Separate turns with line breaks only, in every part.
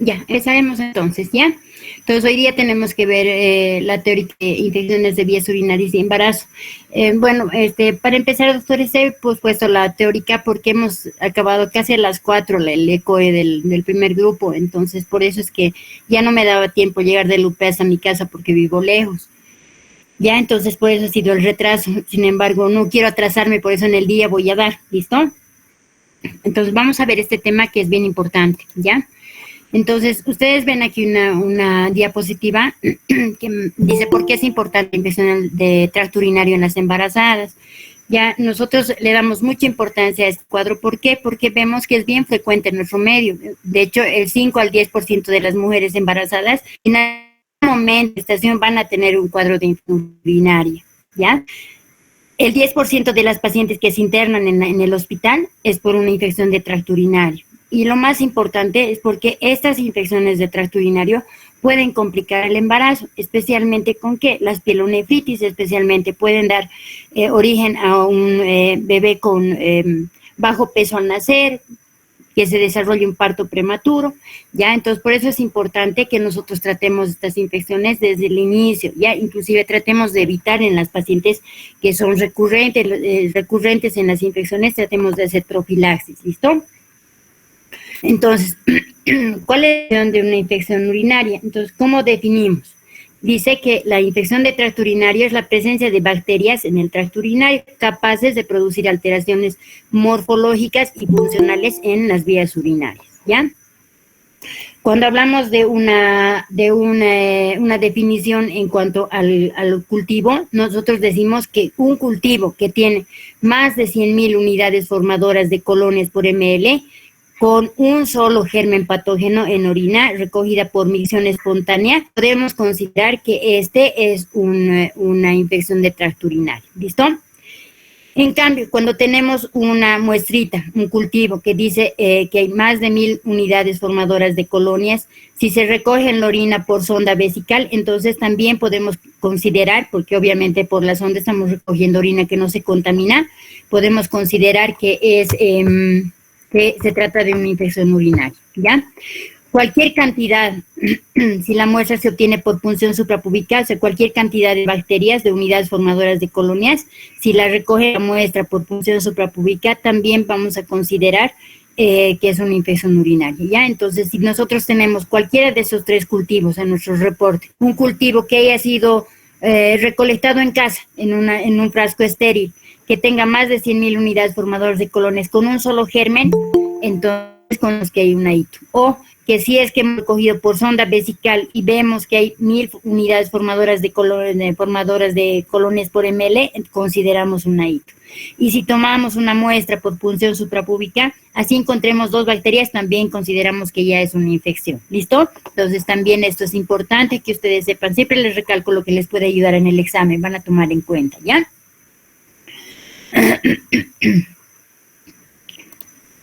Ya, empezaremos entonces, ¿ya? Entonces, hoy día tenemos que ver la teoría de infecciones de vías urinarias y embarazo. Bueno, para empezar, doctores, he pospuesto la teórica porque hemos acabado casi a las 4 el ECOE del primer grupo, entonces por eso es que ya no me daba tiempo llegar del UPES a mi casa porque vivo lejos. Ya, entonces por eso ha sido el retraso. Sin embargo, no quiero atrasarme, por eso en el día voy a dar, ¿listo? Entonces vamos a ver este tema que es bien importante, ¿ya? Entonces, ustedes ven aquí una diapositiva que dice por qué es importante la infección de tracto urinario en las embarazadas. Ya nosotros le damos mucha importancia a este cuadro. ¿Por qué? Porque vemos que es bien frecuente en nuestro medio. De hecho, el 5 al 10% de las mujeres embarazadas en algún momento de gestación van a tener un cuadro de infección urinaria, ¿ya? El 10% de las pacientes que se internan en el hospital es por una infección de tracto urinario. Y lo más importante es porque estas infecciones de tracto urinario pueden complicar el embarazo, especialmente con que las pielonefritis especialmente pueden dar origen a un bebé con bajo peso al nacer, que se desarrolle un parto prematuro, ¿ya? Entonces, por eso es importante que nosotros tratemos estas infecciones desde el inicio, ¿ya? Inclusive tratemos de evitar en las pacientes que son recurrentes en las infecciones, tratemos de hacer profilaxis, ¿listo? Entonces, ¿cuál es la definición de una infección urinaria? Entonces, ¿cómo definimos? Dice que la infección de tracto urinario es la presencia de bacterias en el tracto urinario capaces de producir alteraciones morfológicas y funcionales en las vías urinarias, ¿ya? Cuando hablamos de una definición en cuanto al cultivo, nosotros decimos que un cultivo que tiene más de 100.000 unidades formadoras de colonias por ml, con un solo germen patógeno en orina recogida por micción espontánea, podemos considerar que este es una infección de tracto urinario. ¿Listo? En cambio, cuando tenemos una muestrita, un cultivo que dice que hay más de 1.000 unidades formadoras de colonias, si se recoge en la orina por sonda vesical, entonces también podemos considerar, porque obviamente por la sonda estamos recogiendo orina que no se contamina, podemos considerar que que se trata de una infección urinaria, ¿ya? Cualquier cantidad, si la muestra se obtiene por punción suprapubical, o sea, cualquier cantidad de bacterias, de unidades formadoras de colonias, si la recoge la muestra por punción suprapubical, también vamos a considerar que es una infección urinaria, ¿ya? Entonces, si nosotros tenemos cualquiera de esos tres cultivos en nuestro reporte, un cultivo que haya sido recolectado en casa, en un frasco estéril, que tenga más de 100.000 unidades formadoras de colonias con un solo germen, entonces con los que hay una ITU. O que si es que hemos recogido por sonda vesical y vemos que hay 1.000 unidades formadoras de colonias por ml, consideramos una ITU. Y si tomamos una muestra por punción suprapúbica, así encontremos 2 bacterias, también consideramos que ya es una infección. ¿Listo? Entonces también esto es importante que ustedes sepan. Siempre les recalco lo que les puede ayudar en el examen, van a tomar en cuenta, ¿ya?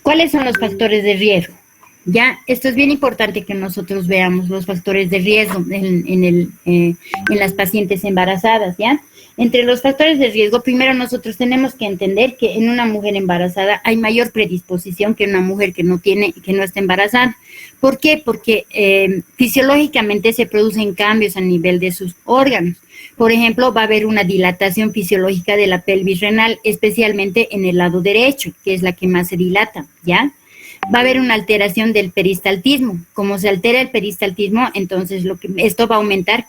¿Cuáles son los factores de riesgo? Ya, esto es bien importante que nosotros veamos los factores de riesgo en las pacientes embarazadas, ¿ya? Entre los factores de riesgo, primero nosotros tenemos que entender que en una mujer embarazada hay mayor predisposición que en una mujer que no está embarazada. ¿Por qué? Porque fisiológicamente se producen cambios a nivel de sus órganos. Por ejemplo, va a haber una dilatación fisiológica de la pelvis renal, especialmente en el lado derecho, que es la que más se dilata, ¿ya? Va a haber una alteración del peristaltismo. Como se altera el peristaltismo, entonces esto va a aumentar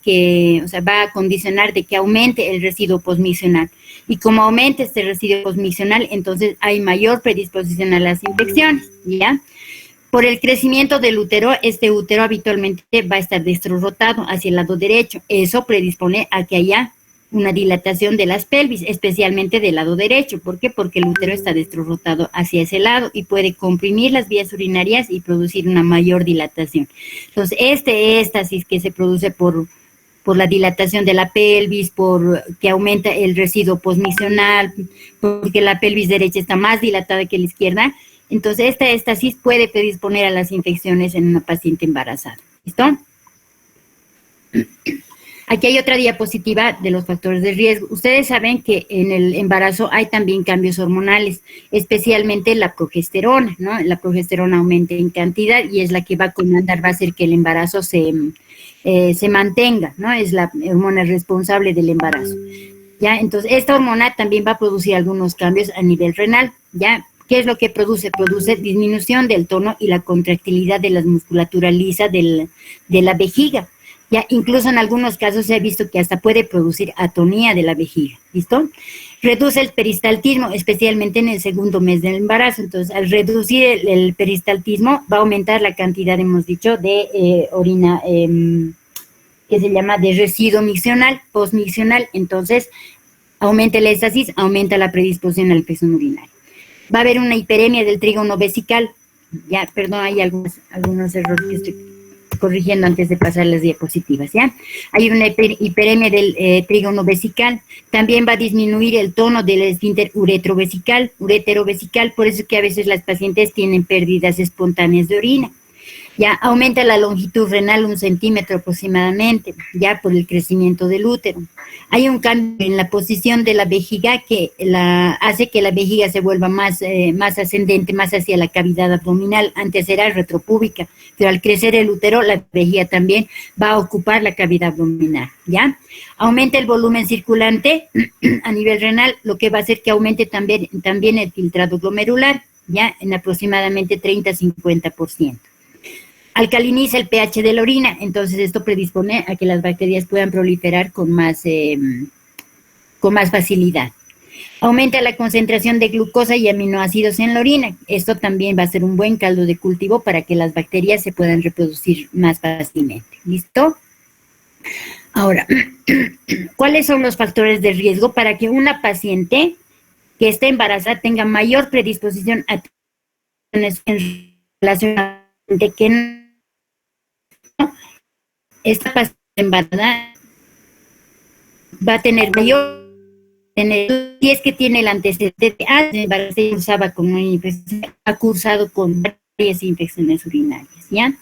va a condicionar de que aumente el residuo posmiccional. Y como aumente este residuo posmiccional, entonces hay mayor predisposición a las infecciones, ¿ya? Por el crecimiento del útero, este útero habitualmente va a estar destrorrotado hacia el lado derecho. Eso predispone a que haya una dilatación de las pelvis, especialmente del lado derecho. ¿Por qué? Porque el útero está destrorrotado hacia ese lado y puede comprimir las vías urinarias y producir una mayor dilatación. Entonces, este éxtasis que se produce por la dilatación de la pelvis, por que aumenta el residuo posmiccional, porque la pelvis derecha está más dilatada que la izquierda, entonces esta éxtasis puede predisponer a las infecciones en una paciente embarazada. ¿Listo? Aquí hay otra diapositiva de los factores de riesgo. Ustedes saben que en el embarazo hay también cambios hormonales, especialmente la progesterona, ¿no? La progesterona aumenta en cantidad y es la que va a comandar, va a hacer que el embarazo se mantenga, ¿no? Es la hormona responsable del embarazo. ¿Ya? Entonces, esta hormona también va a producir algunos cambios a nivel renal, ¿ya? ¿Qué es lo que produce? Produce disminución del tono y la contractilidad de la musculatura lisa de la vejiga. Ya, incluso en algunos casos se ha visto que hasta puede producir atonía de la vejiga, ¿listo? Reduce el peristaltismo, especialmente en el segundo mes del embarazo. Entonces, al reducir el peristaltismo, va a aumentar la cantidad, hemos dicho, de orina, que se llama de residuo miccional, postmiccional. Entonces, aumenta el éxtasis, aumenta la predisposición a la infección urinaria. Va a haber una hiperemia del trígono vesical. Ya, perdón, hay algunos errores que estoy corrigiendo antes de pasar las diapositivas, ¿ya? Hay una hiperemia del trígono vesical. También va a disminuir el tono del esfínter uretrovesical, por eso es que a veces las pacientes tienen pérdidas espontáneas de orina. Ya aumenta la longitud renal 1 centímetro aproximadamente, ya por el crecimiento del útero. Hay un cambio en la posición de la vejiga que hace que la vejiga se vuelva más ascendente, más hacia la cavidad abdominal. Antes era retropúbica, pero al crecer el útero, la vejiga también va a ocupar la cavidad abdominal, ¿ya? Aumenta el volumen circulante a nivel renal, lo que va a hacer que aumente también el filtrado glomerular, ya en aproximadamente 30-50%. Alcaliniza el pH de la orina, entonces esto predispone a que las bacterias puedan proliferar con más facilidad. Aumenta la concentración de glucosa y aminoácidos en la orina. Esto también va a ser un buen caldo de cultivo para que las bacterias se puedan reproducir más fácilmente. ¿Listo? Ahora, ¿cuáles son los factores de riesgo para que una paciente que esté embarazada tenga mayor predisposición a tener en relación a que esta paciente embarazada va a tener mayor, si es que tiene el antecedente de embarazo, cursaba con una infección, ha cursado con varias infecciones urinarias, ¿ya?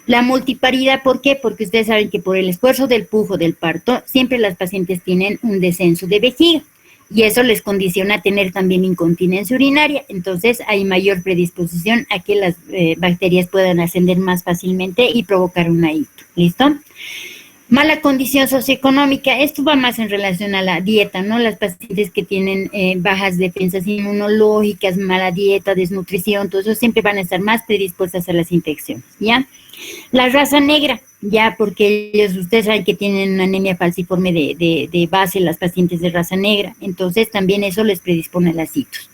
La multiparidad, ¿por qué? Porque ustedes saben que por el esfuerzo del pujo del parto, siempre las pacientes tienen un descenso de vejiga, y eso les condiciona a tener también incontinencia urinaria. Entonces hay mayor predisposición a que las bacterias puedan ascender más fácilmente y provocar un AITO. ¿Listo? Mala condición socioeconómica, esto va más en relación a la dieta, ¿no? Las pacientes que tienen bajas defensas inmunológicas, mala dieta, desnutrición, todo eso siempre van a estar más predispuestas a las infecciones, ¿ya? La raza negra, ya porque ustedes saben que tienen una anemia falciforme de base las pacientes de raza negra, entonces también eso les predispone a las citos.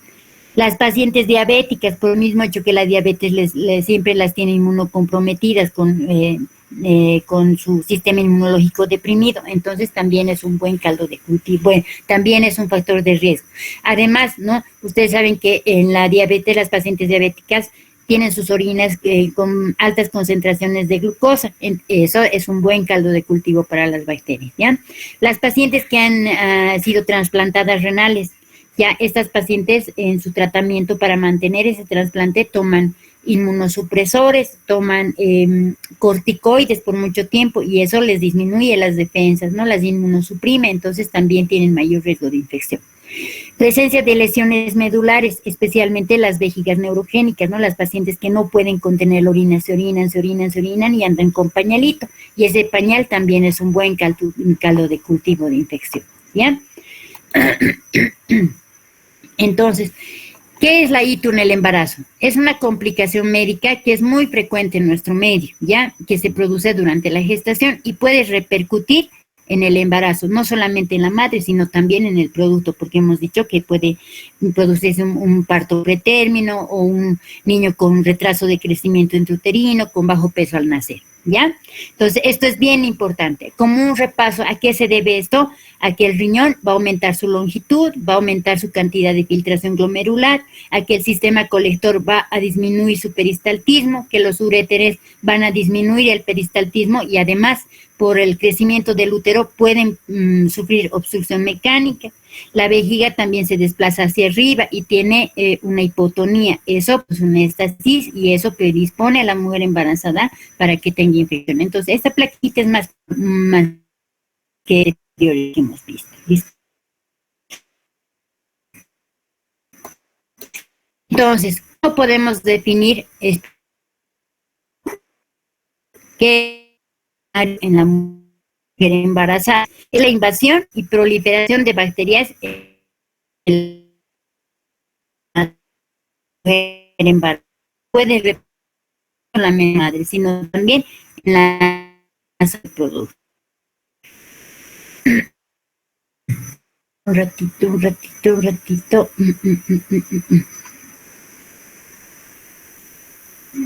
Las pacientes diabéticas, por el mismo hecho que la diabetes siempre las tiene inmunocomprometidas con su sistema inmunológico deprimido, entonces también es un buen caldo de cultivo, bueno, también es un factor de riesgo. Además, ¿no? Ustedes saben que en la diabetes, las pacientes diabéticas tienen sus orinas con altas concentraciones de glucosa. Eso es un buen caldo de cultivo para las bacterias, ¿ya? Las pacientes que han sido trasplantadas renales, ya estas pacientes en su tratamiento para mantener ese trasplante toman inmunosupresores, toman corticoides por mucho tiempo y eso les disminuye las defensas, ¿no? Las inmunosuprime, entonces también tienen mayor riesgo de infección. Presencia de lesiones medulares, especialmente las vejigas neurogénicas, ¿no? Las pacientes que no pueden contener la orina, se orinan y andan con pañalito. Y ese pañal también es un buen caldo de cultivo de infección, ¿ya? Entonces, ¿qué es la ITU en el embarazo? Es una complicación médica que es muy frecuente en nuestro medio, ¿ya? Que se produce durante la gestación y puede repercutir en el embarazo, no solamente en la madre, sino también en el producto, porque hemos dicho que puede producirse un parto pretérmino o un niño con retraso de crecimiento intrauterino, con bajo peso al nacer, ¿ya? Entonces, esto es bien importante. Como un repaso, ¿a qué se debe esto? A que el riñón va a aumentar su longitud, va a aumentar su cantidad de filtración glomerular, a que el sistema colector va a disminuir su peristaltismo, que los uréteres van a disminuir el peristaltismo y además por el crecimiento del útero pueden sufrir obstrucción mecánica. La vejiga también se desplaza hacia arriba y tiene una hipotonía. Eso, pues una estasis, y eso predispone a la mujer embarazada para que tenga infección. Entonces, esta plaquita es más que hemos visto. ¿Listo? Entonces, ¿cómo podemos definir esto? ¿Qué en la mujer embarazada? Es la invasión y proliferación de bacterias en la mujer embarazada. Puede repetir con la madre, sino también en la producto. Un ratito.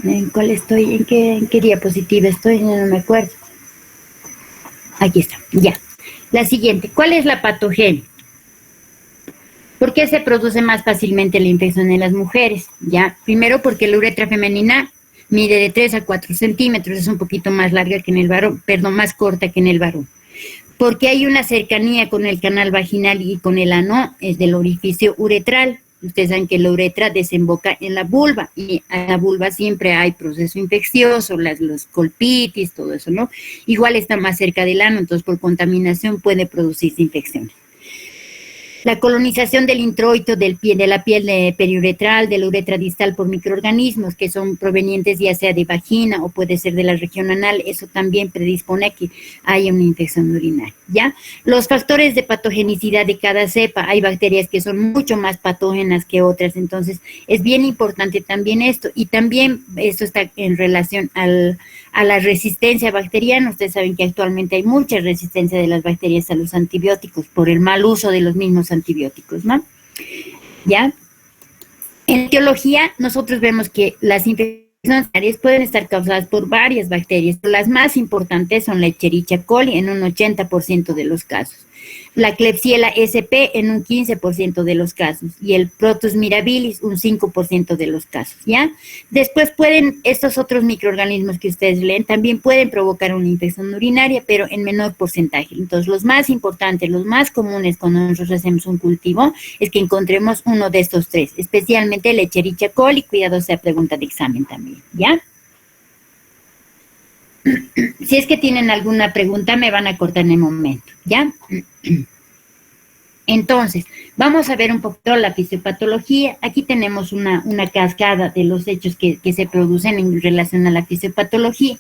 ¿En cuál estoy? ¿En qué diapositiva estoy? No me acuerdo. Aquí está, ya. La siguiente, ¿cuál es la patogenia? ¿Por qué se produce más fácilmente la infección en las mujeres? Ya, primero porque la uretra femenina mide de 3 a 4 centímetros, es un poquito más larga que en el varón, perdón, más corta que en el varón. Porque hay una cercanía con el canal vaginal y con el ano, es del orificio uretral. Ustedes saben que la uretra desemboca en la vulva y en la vulva siempre hay proceso infeccioso, los colpitis, todo eso, ¿no? Igual está más cerca del ano, entonces por contaminación puede producirse infecciones. La colonización del introito de la piel periuretral, de la uretra distal por microorganismos que son provenientes ya sea de vagina o puede ser de la región anal, eso también predispone a que haya una infección urinaria, ¿ya? Los factores de patogenicidad de cada cepa, hay bacterias que son mucho más patógenas que otras, entonces es bien importante también esto, y también esto está en relación a la resistencia bacteriana. Ustedes saben que actualmente hay mucha resistencia de las bacterias a los antibióticos por el mal uso de los mismos antibióticos, ¿no? ¿Ya? En etiología, nosotros vemos que las infecciones pueden estar causadas por varias bacterias. Las más importantes son la Escherichia coli en un 80% de los casos, la Klebsiella sp en un 15% de los casos y el Protus mirabilis un 5% de los casos, ¿ya? Después estos otros microorganismos que ustedes leen también pueden provocar una infección urinaria, pero en menor porcentaje. Entonces, los más importantes, los más comunes cuando nosotros hacemos un cultivo es que encontremos uno de estos tres, especialmente la Escherichia coli, cuidado sea pregunta de examen también, ¿ya? Si es que tienen alguna pregunta, me van a cortar en el momento, ¿ya? Entonces, vamos a ver un poquito la fisiopatología. Aquí tenemos una cascada de los hechos que se producen en relación a la fisiopatología.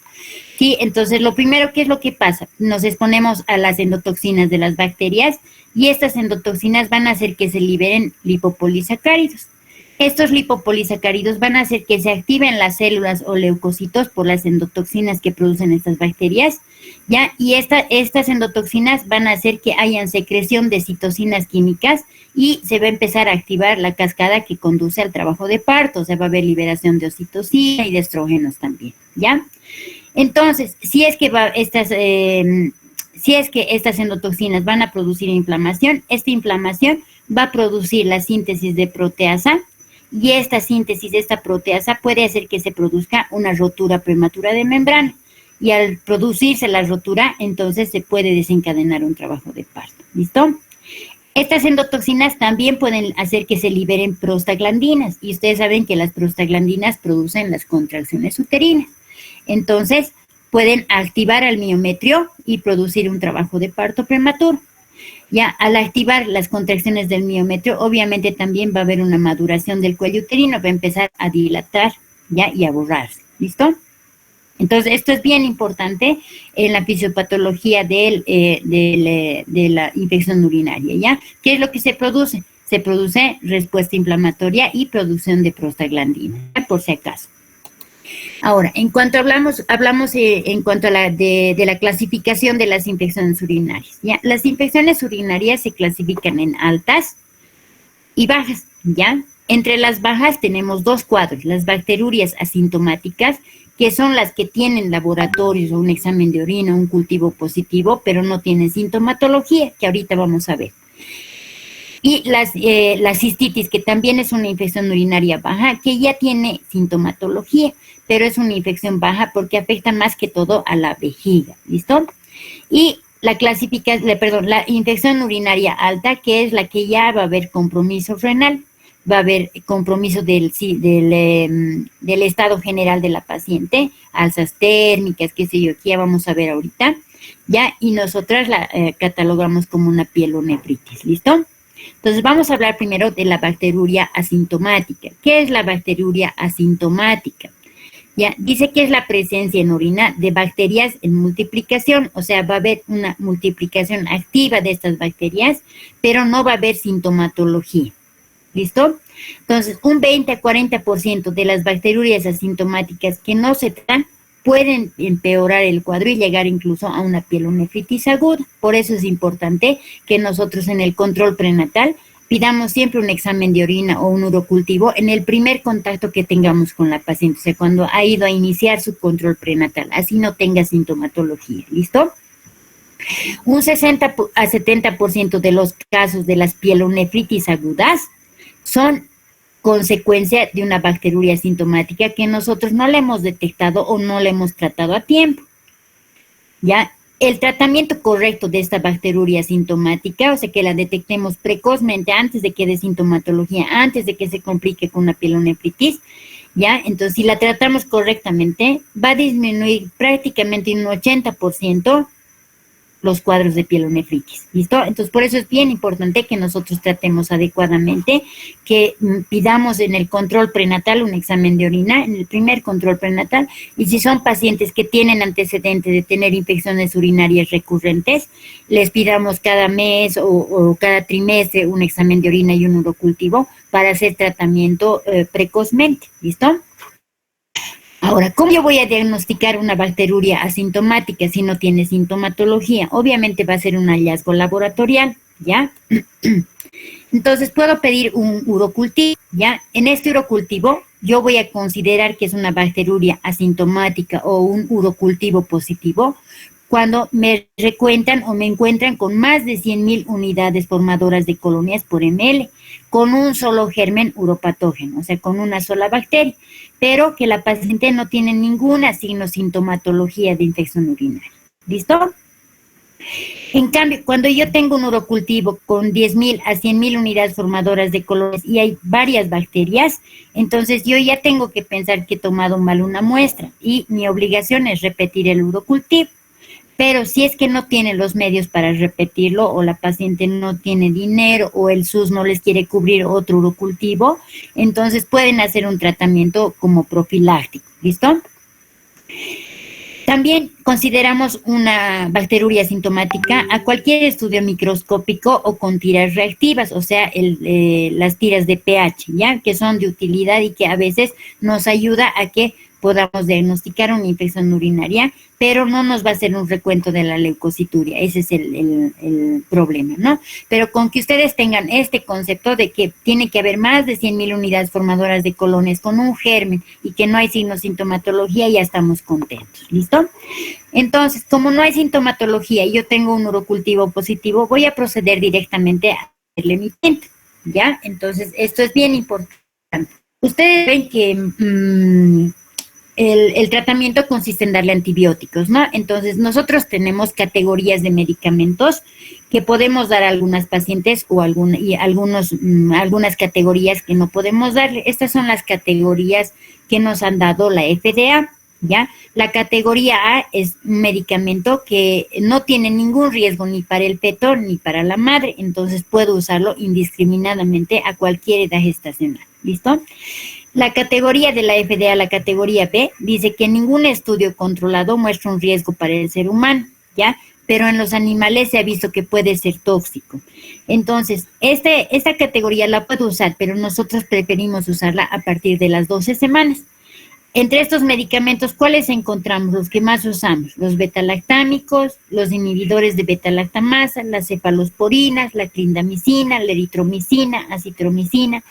Sí, entonces lo primero, ¿qué es lo que pasa? Nos exponemos a las endotoxinas de las bacterias y estas endotoxinas van a hacer que se liberen lipopolisacáridos. Estos lipopolisacáridos van a hacer que se activen las células o leucocitos por las endotoxinas que producen estas bacterias, ¿ya? Y estas endotoxinas van a hacer que hayan secreción de citocinas químicas y se va a empezar a activar la cascada que conduce al trabajo de parto, o sea, va a haber liberación de oxitocina y de estrógenos también, ¿ya? Entonces, si es que estas endotoxinas van a producir inflamación, esta inflamación va a producir la síntesis de proteasa, y esta síntesis de esta proteasa puede hacer que se produzca una rotura prematura de membrana, y al producirse la rotura, entonces se puede desencadenar un trabajo de parto, ¿listo? Estas endotoxinas también pueden hacer que se liberen prostaglandinas, y ustedes saben que las prostaglandinas producen las contracciones uterinas. Entonces, pueden activar al miometrio y producir un trabajo de parto prematuro. Ya, al activar las contracciones del miometrio, obviamente también va a haber una maduración del cuello uterino, va a empezar a dilatar, ya, y a borrarse, ¿listo? Entonces, esto es bien importante en la fisiopatología de la infección urinaria, ¿ya? ¿Qué es lo que se produce? Se produce respuesta inflamatoria y producción de prostaglandina, por si acaso. Ahora, en cuanto hablamos en cuanto a de la clasificación de las infecciones urinarias, ¿ya? Las infecciones urinarias se clasifican en altas y bajas, ¿ya? Entre las bajas tenemos dos cuadros, las bacteriurias asintomáticas, que son las que tienen laboratorios o un examen de orina, un cultivo positivo, pero no tienen sintomatología, que ahorita vamos a ver. Y la cistitis, que también es una infección urinaria baja, que ya tiene sintomatología, pero es una infección baja porque afecta más que todo a la vejiga, ¿listo? Y la infección urinaria alta, que es la que ya va a haber compromiso renal, va a haber compromiso del estado general de la paciente, alzas térmicas, qué sé yo, que ya vamos a ver ahorita. ¿ya? Y nosotras la catalogamos como una pielonefritis, ¿listo? Entonces vamos a hablar primero de la bacteriuria asintomática. ¿Qué es la bacteriuria asintomática? Ya, dice que es la presencia en orina de bacterias en multiplicación, o sea, va a haber una multiplicación activa de estas bacterias, pero no va a haber sintomatología. ¿Listo? Entonces, un 20 a 40% de las bacteriurias asintomáticas que no se tratan pueden empeorar el cuadro y llegar incluso a una pielonefritis aguda. Por eso es importante que nosotros en el control prenatal pidamos siempre un examen de orina o un urocultivo en el primer contacto que tengamos con la paciente, o sea, cuando ha ido a iniciar su control prenatal, así no tenga sintomatología. ¿Listo? Un 60 a 70% de los casos de las pielonefritis agudas son consecuencia de una bacteriuria asintomática que nosotros no le hemos detectado o no le hemos tratado a tiempo. ¿Ya? El tratamiento correcto de esta bacteriuria asintomática, o sea, que la detectemos precozmente antes de que dé sintomatología, antes de que se complique con una pielonefritis, ¿ya? Entonces, si la tratamos correctamente, va a disminuir prácticamente un 80% los cuadros de pielonefritis, ¿listo? Entonces, por eso es bien importante que nosotros tratemos adecuadamente, que pidamos en el control prenatal un examen de orina, en el primer control prenatal, y si son pacientes que tienen antecedentes de tener infecciones urinarias recurrentes, les pidamos cada mes o cada trimestre un examen de orina y un urocultivo para hacer tratamiento precozmente, ¿listo? Ahora, ¿cómo yo voy a diagnosticar una bacteriuria asintomática si no tiene sintomatología? Obviamente va a ser un hallazgo laboratorial, ¿ya? Entonces, puedo pedir un urocultivo, ¿ya? En este urocultivo, yo voy a considerar que es una bacteriuria asintomática o un urocultivo positivo cuando me recuentan o me encuentran con más de 100,000 unidades formadoras de colonias por ml, con un solo germen uropatógeno, o sea, con una sola bacteria, pero que la paciente no tiene ninguna sintomatología de infección urinaria. ¿Listo? En cambio, cuando yo tengo un urocultivo con 10,000 a 100,000 unidades formadoras de colonias y hay varias bacterias, entonces yo ya tengo que pensar que he tomado mal una muestra y mi obligación es repetir el urocultivo. Pero si es que no tiene los medios para repetirlo o la paciente no tiene dinero o el SUS no les quiere cubrir otro urocultivo, entonces pueden hacer un tratamiento como profiláctico. ¿Listo? También consideramos una bacteriuria asintomática a cualquier estudio microscópico o con tiras reactivas, o sea, las tiras de pH, ¿ya? Que son de utilidad y que a veces nos ayuda a que podamos diagnosticar una infección urinaria, pero no nos va a hacer un recuento de la leucocituria. Ese es el problema, ¿no? Pero con que ustedes tengan este concepto de que tiene que haber más de 100,000 unidades formadoras de colonias con un germen y que no hay sintomatología, ya estamos contentos. ¿Listo? Entonces, como no hay sintomatología y yo tengo un urocultivo positivo, voy a proceder directamente a hacerle mi tenta, ¿ya? Entonces, esto es bien importante. Ustedes ven que el tratamiento consiste en darle antibióticos, ¿no? Entonces, nosotros tenemos categorías de medicamentos que podemos dar a algunas pacientes o algunas categorías que no podemos darle. Estas son las categorías que nos han dado la FDA, ¿ya? La categoría A es un medicamento que no tiene ningún riesgo ni para el feto ni para la madre, entonces puedo usarlo indiscriminadamente a cualquier edad gestacional, ¿listo? La categoría de la FDA, la categoría B, dice que ningún estudio controlado muestra un riesgo para el ser humano, ¿ya? Pero en los animales se ha visto que puede ser tóxico. Entonces, esta categoría la puedo usar, pero nosotros preferimos usarla a partir de las 12 semanas. Entre estos medicamentos, ¿cuáles encontramos? Los que más usamos, los betalactámicos, los inhibidores de betalactamasa, las cefalosporinas, la clindamicina, la eritromicina, acitromicina,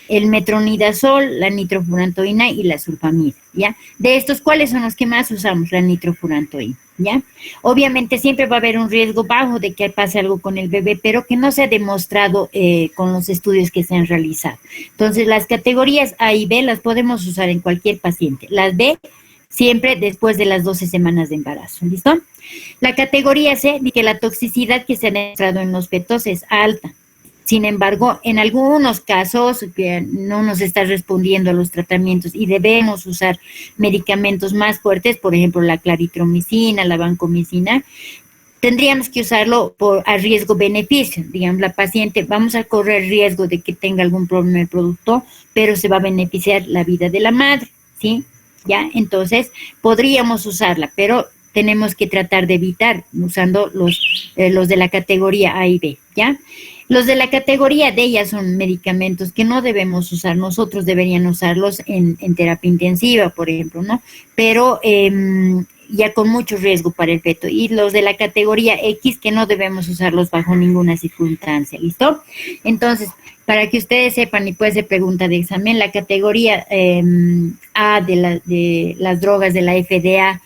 el metronidazol, la nitrofurantoína y la sulfamida, ¿ya? De estos, ¿cuáles son los que más usamos? La nitrofurantoína, ¿ya? Obviamente siempre va a haber un riesgo bajo de que pase algo con el bebé, pero que no se ha demostrado con los estudios que se han realizado. Entonces, las categorías A y B las podemos usar en cualquier paciente. Las B, siempre después de las 12 semanas de embarazo, ¿listo? La categoría C, de que la toxicidad que se ha demostrado en los fetos es alta. Sin embargo, en algunos casos que no nos está respondiendo a los tratamientos y debemos usar medicamentos más fuertes, por ejemplo, la claritromicina, la vancomicina, tendríamos que usarlo a riesgo-beneficio. Digamos, la paciente, vamos a correr riesgo de que tenga algún problema en el producto, pero se va a beneficiar la vida de la madre, ¿sí? ¿Ya? Entonces, podríamos usarla, pero tenemos que tratar de evitar usando los de la categoría A y B, ¿ya? Los de la categoría D ya son medicamentos que no debemos usar, nosotros deberían usarlos en terapia intensiva, por ejemplo, ¿no? Pero ya con mucho riesgo para el feto. Y los de la categoría X que no debemos usarlos bajo ninguna circunstancia, ¿listo? Entonces, para que ustedes sepan, y puede ser pregunta de examen, la categoría A de las drogas de la FDA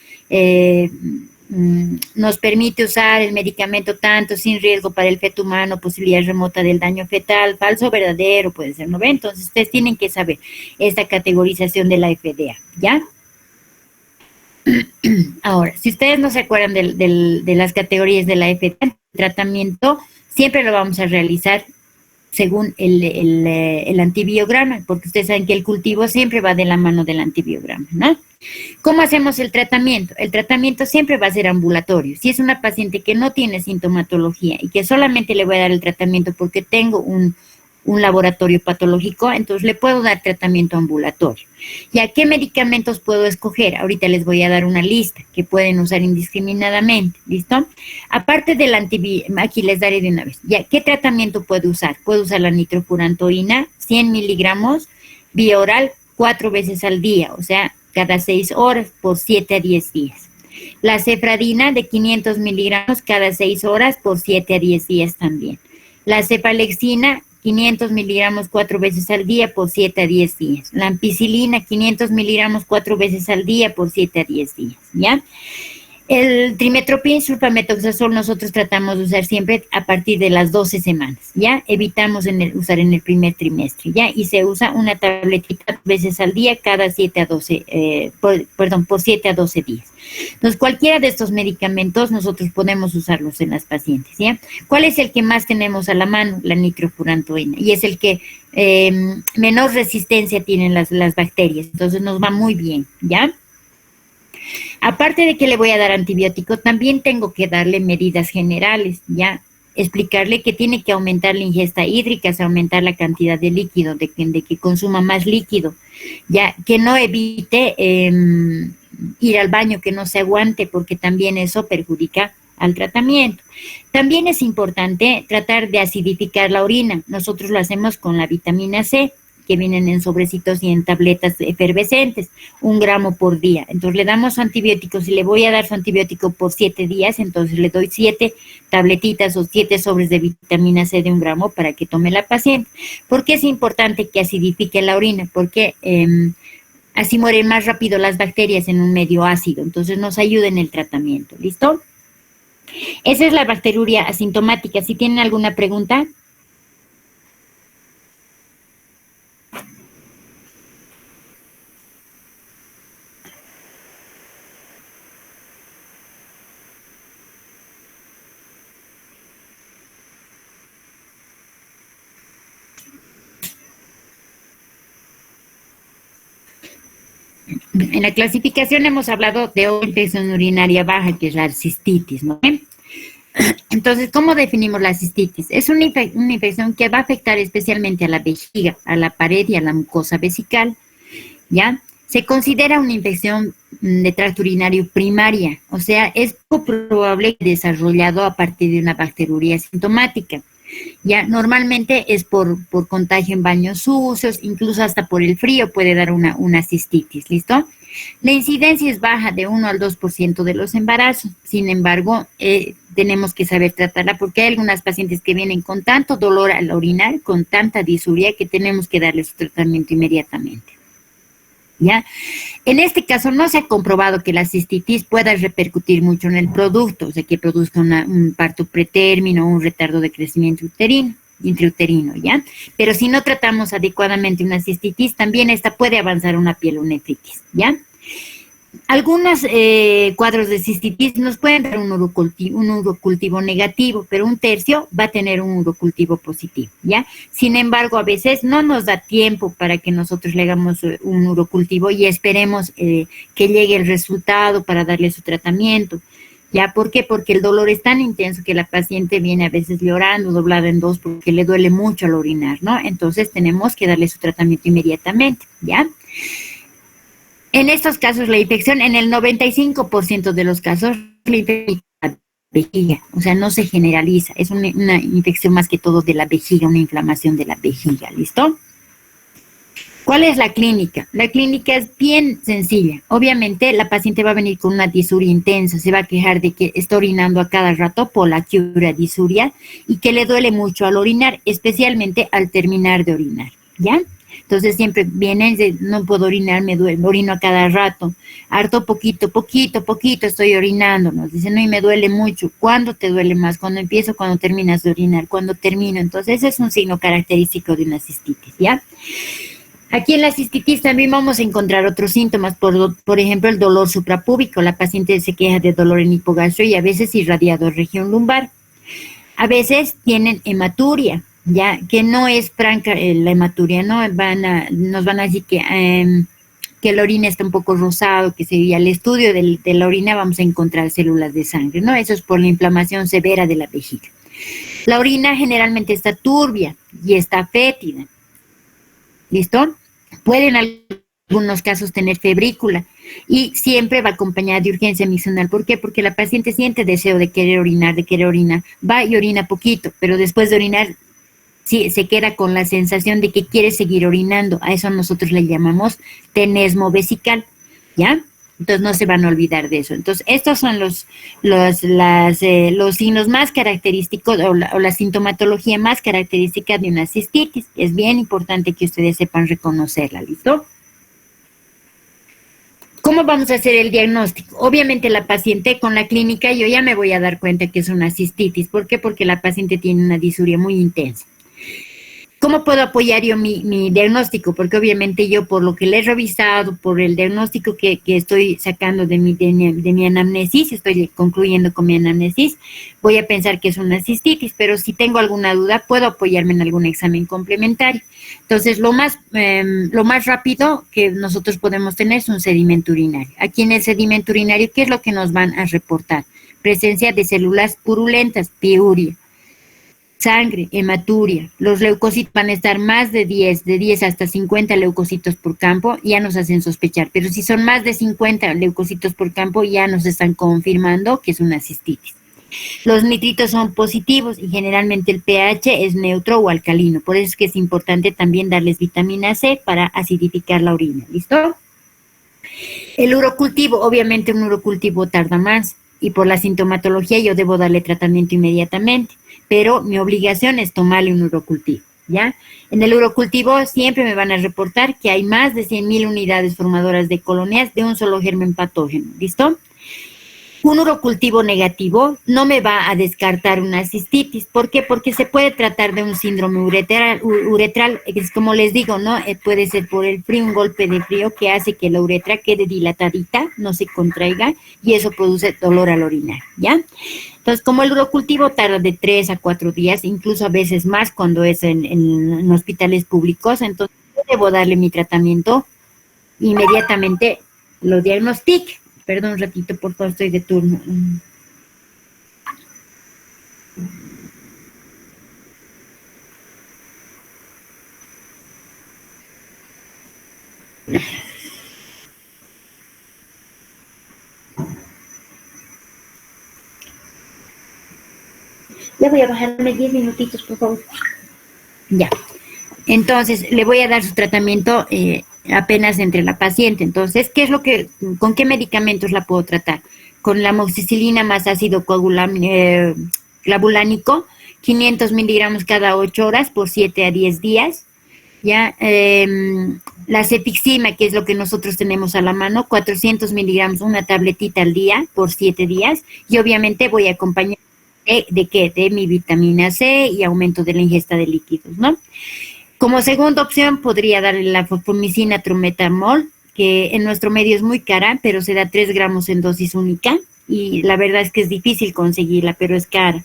nos permite usar el medicamento tanto sin riesgo para el feto humano, posibilidad remota del daño fetal, falso o verdadero, puede ser, ¿no ve? Entonces, ustedes tienen que saber esta categorización de la FDA, ¿ya? Ahora, si ustedes no se acuerdan de las categorías de la FDA, el tratamiento siempre lo vamos a realizar según el antibiograma, porque ustedes saben que el cultivo siempre va de la mano del antibiograma, ¿no? ¿Cómo hacemos el tratamiento? El tratamiento siempre va a ser ambulatorio. Si es una paciente que no tiene sintomatología y que solamente le voy a dar el tratamiento porque tengo un laboratorio patológico, entonces le puedo dar tratamiento ambulatorio. ¿Ya qué medicamentos puedo escoger? Ahorita les voy a dar una lista que pueden usar indiscriminadamente, ¿listo? Aparte del aquí les daré de una vez. ¿Ya qué tratamiento puedo usar? Puedo usar la nitrofurantoína, 100 miligramos, vía oral, 4 veces al día, o sea, cada 6 horas por 7 a 10 días. La cefradina de 500 miligramos cada 6 horas por 7 a 10 días también. La cefalexina, 500 miligramos 4 veces al día por 7 a 10 días. La ampicilina, 500 miligramos 4 veces al día por 7 a 10 días, ¿ya? El trimetoprim sulfametoxazol nosotros tratamos de usar siempre a partir de las 12 semanas, ¿ya? Evitamos usar en el primer trimestre, ¿ya? Y se usa una tabletita veces al día cada 7 a 12, por 7 a 12 días. Entonces, cualquiera de estos medicamentos nosotros podemos usarlos en las pacientes, ¿ya? ¿Cuál es el que más tenemos a la mano? La nitrofurantoína, y es el que menor resistencia tienen las bacterias, entonces nos va muy bien, ¿ya? Aparte de que le voy a dar antibiótico, también tengo que darle medidas generales, ¿ya? Explicarle que tiene que aumentar la ingesta hídrica, es aumentar la cantidad de líquido, de que consuma más líquido, ya que no evite ir al baño, que no se aguante, porque también eso perjudica al tratamiento. También es importante tratar de acidificar la orina. Nosotros lo hacemos con la vitamina C, que vienen en sobrecitos y en tabletas efervescentes, 1 gramo por día. Entonces le damos antibióticos, si le voy a dar su antibiótico por 7 días, entonces le doy 7 tabletitas o 7 sobres de vitamina C de 1 gramo para que tome la paciente. ¿Por qué es importante que acidifique la orina? Porque así mueren más rápido las bacterias en un medio ácido, entonces nos ayuda en el tratamiento, ¿listo? Esa es la bacteruria asintomática. Si tienen alguna pregunta. En la clasificación hemos hablado de una infección urinaria baja, que es la cistitis, ¿no? Entonces, ¿cómo definimos la cistitis? Es una infección que va a afectar especialmente a la vejiga, a la pared y a la mucosa vesical, ¿ya? Se considera una infección de tracto urinario primaria, o sea, es poco probable que desarrollado a partir de una bacteruria asintomática. Ya normalmente es por contagio en baños sucios, incluso hasta por el frío puede dar una cistitis, ¿listo? La incidencia es baja, de 1 al 2% de los embarazos. Sin embargo, tenemos que saber tratarla porque hay algunas pacientes que vienen con tanto dolor al orinar, con tanta disuria, que tenemos que darles su tratamiento inmediatamente. ¿Ya? En este caso no se ha comprobado que la cistitis pueda repercutir mucho en el producto, o sea, que produzca un parto pretérmino o un retardo de crecimiento intrauterino, ¿ya? Pero si no tratamos adecuadamente una cistitis, también esta puede avanzar a una pielonefritis, ¿ya? Algunos cuadros de cistitis nos pueden dar un urocultivo negativo, pero 1/3 va a tener un urocultivo positivo, ¿ya? Sin embargo, a veces no nos da tiempo para que nosotros le hagamos un urocultivo y esperemos que llegue el resultado para darle su tratamiento, ¿Ya? ¿Por qué? Porque el dolor es tan intenso que la paciente viene a veces llorando, doblada en dos, porque le duele mucho al orinar, ¿no? Entonces tenemos que darle su tratamiento inmediatamente, ¿ya? En estos casos, la infección, en el 95% de los casos, la infección de la vejiga, o sea, no se generaliza, es una infección más que todo de la vejiga, una inflamación de la vejiga, ¿listo? ¿Cuál es la clínica? La clínica es bien sencilla. Obviamente, la paciente va a venir con una disuria intensa, se va a quejar de que está orinando a cada rato, polaquiuria, disuria, y que le duele mucho al orinar, especialmente al terminar de orinar, ¿ya? Entonces siempre viene y dice, no puedo orinar, me duele, orino a cada rato, harto poquito, estoy orinando, nos dice, no, y me duele mucho. ¿Cuándo te duele más? ¿Cuándo empiezo? ¿Cuándo terminas de orinar? ¿Cuándo termino? Entonces ese es un signo característico de una cistitis, ¿ya? Aquí en la cistitis también vamos a encontrar otros síntomas, por ejemplo, el dolor suprapúbico. La paciente se queja de dolor en hipogastrio y a veces irradiado en región lumbar. A veces tienen hematuria, ya que no es franca la hematuria, ¿no? Nos van a decir que la orina está un poco rosado, que sería el estudio de la orina, vamos a encontrar células de sangre, ¿no? Eso es por la inflamación severa de la vejiga. La orina generalmente está turbia y está fétida. ¿Listo? Pueden algunos casos tener febrícula y siempre va acompañada de urgencia miccional. ¿Por qué? Porque la paciente siente deseo de querer orinar, va y orina poquito, pero después de orinar sí, se queda con la sensación de que quiere seguir orinando. A eso nosotros le llamamos tenesmo vesical, ¿ya? Entonces no se van a olvidar de eso. Entonces estos son los signos más característicos o la sintomatología más característica de una cistitis. Es bien importante que ustedes sepan reconocerla, ¿listo? ¿Cómo vamos a hacer el diagnóstico? Obviamente la paciente con la clínica yo ya me voy a dar cuenta que es una cistitis. ¿Por qué? Porque la paciente tiene una disuria muy intensa. ¿Cómo puedo apoyar yo mi diagnóstico? Porque obviamente yo por lo que le he revisado, por el diagnóstico que estoy sacando de mi anamnesis, estoy concluyendo con mi anamnesis, voy a pensar que es una cistitis, pero si tengo alguna duda puedo apoyarme en algún examen complementario. Entonces lo más rápido que nosotros podemos tener es un sedimento urinario. Aquí en el sedimento urinario, ¿qué es lo que nos van a reportar? Presencia de células purulentas, piuria. Sangre, hematuria, los leucocitos van a estar más de 10 hasta 50 leucocitos por campo, ya nos hacen sospechar, pero si son más de 50 leucocitos por campo, ya nos están confirmando que es una cistitis. Los nitritos son positivos y generalmente el pH es neutro o alcalino, por eso es que es importante también darles vitamina C para acidificar la orina, ¿listo? El urocultivo, obviamente un urocultivo tarda más y por la sintomatología yo debo darle tratamiento inmediatamente, pero mi obligación es tomarle un urocultivo, ¿ya? En el urocultivo siempre me van a reportar que hay más de 100.000 unidades formadoras de colonias de un solo germen patógeno, ¿listo? Un urocultivo negativo no me va a descartar una cistitis. ¿Por qué? Porque se puede tratar de un síndrome uretral, es como les digo, ¿no? Puede ser por el frío, un golpe de frío que hace que la uretra quede dilatadita, no se contraiga, y eso produce dolor al orinar, ¿ya? Entonces, como el urocultivo tarda de 3 a 4 días, incluso a veces más cuando es en hospitales públicos, entonces debo darle mi tratamiento inmediatamente, lo diagnostique. Perdón un ratito, por favor, estoy de turno. Le voy a bajarme 10 minutitos, por favor. Ya. Entonces, le voy a dar su tratamiento apenas entre la paciente. Entonces, ¿con qué medicamentos la puedo tratar? Con la amoxicilina más ácido clavulánico, 500 miligramos cada 8 horas por 7 a 10 días. Ya, la cefixima, que es lo que nosotros tenemos a la mano, 400 miligramos, una tabletita al día por 7 días. Y obviamente voy a acompañar de mi vitamina C y aumento de la ingesta de líquidos, ¿no? Como segunda opción podría darle la fosfomicina trometamol, que en nuestro medio es muy cara, pero se da 3 gramos en dosis única y la verdad es que es difícil conseguirla, pero es cara.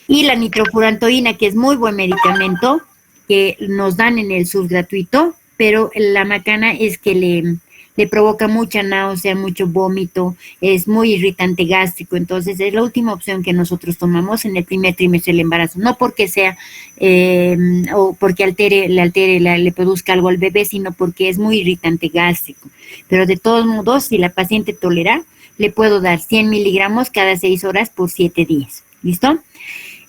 Y la nitrofurantoína, que es muy buen medicamento, que nos dan en el sur gratuito, pero la macana es que le provoca mucha náusea, mucho vómito, es muy irritante gástrico. Entonces es la última opción que nosotros tomamos en el primer trimestre del embarazo, no porque sea o porque le produzca algo al bebé, sino porque es muy irritante gástrico. Pero de todos modos, si la paciente tolera, le puedo dar 100 miligramos cada 6 horas por 7 días. ¿Listo?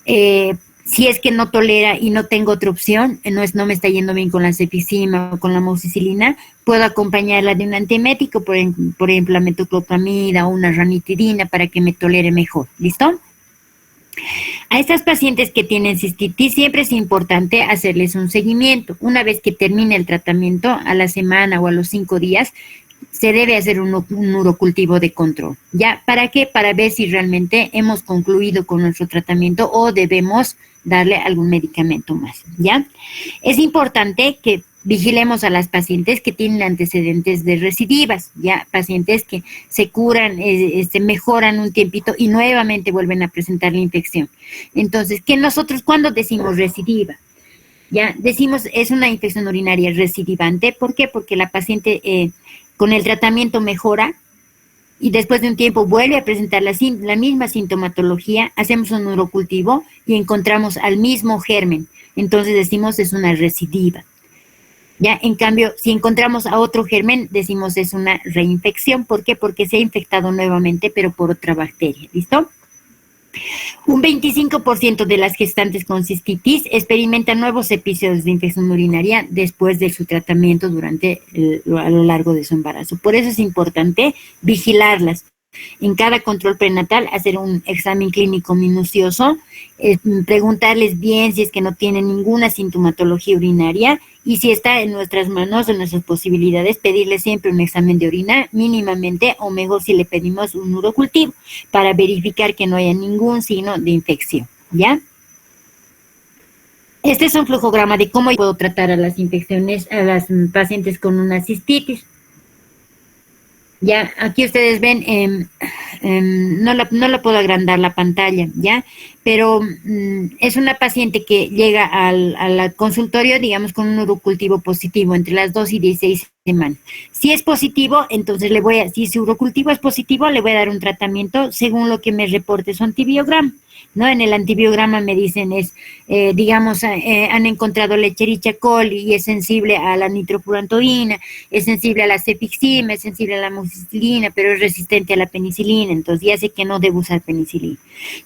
Si es que no tolera y no tengo otra opción, no me está yendo bien con la cefixima o con la amoxicilina, puedo acompañarla de un antiemético, por ejemplo, la metoclopramida o una ranitidina para que me tolere mejor. ¿Listo? A estas pacientes que tienen cistitis siempre es importante hacerles un seguimiento. Una vez que termine el tratamiento, a la semana o a los 5 días, se debe hacer un urocultivo de control. ¿Ya? ¿Para qué? Para ver si realmente hemos concluido con nuestro tratamiento o debemos darle algún medicamento más. ¿Ya? Es importante que vigilemos a las pacientes que tienen antecedentes de recidivas, ya pacientes que se curan, se mejoran un tiempito y nuevamente vuelven a presentar la infección. Entonces, que nosotros cuando decimos recidiva, ya decimos es una infección urinaria recidivante. ¿Por qué? Porque la paciente con el tratamiento mejora y después de un tiempo vuelve a presentar la misma sintomatología, hacemos un urocultivo y encontramos al mismo germen. Entonces decimos es una recidiva. Ya, en cambio, si encontramos a otro germen, decimos es una reinfección. ¿Por qué? Porque se ha infectado nuevamente, pero por otra bacteria. ¿Listo? Un 25% de las gestantes con cistitis experimentan nuevos episodios de infección urinaria después de su tratamiento a lo largo de su embarazo. Por eso es importante vigilarlas. En cada control prenatal, hacer un examen clínico minucioso, preguntarles bien si es que no tienen ninguna sintomatología urinaria y si está en nuestras manos, en nuestras posibilidades, pedirles siempre un examen de orina mínimamente o mejor si le pedimos un urocultivo para verificar que no haya ningún signo de infección, ¿ya? Este es un flujograma de cómo puedo tratar a las infecciones, a las pacientes con una cistitis. Ya, aquí ustedes ven, no la puedo agrandar la pantalla, ¿ya? Pero es una paciente que llega al consultorio, digamos, con un urocultivo positivo entre las 2 y 16 semanas. Si es positivo, entonces si su urocultivo es positivo, le voy a dar un tratamiento según lo que me reporte su antibiograma, ¿no? En el antibiograma me dicen han encontrado Escherichia coli y es sensible a la nitrofurantoína, es sensible a la cefixima, es sensible a la amoxicilina, pero es resistente a la penicilina, entonces ya sé que no debo usar penicilina.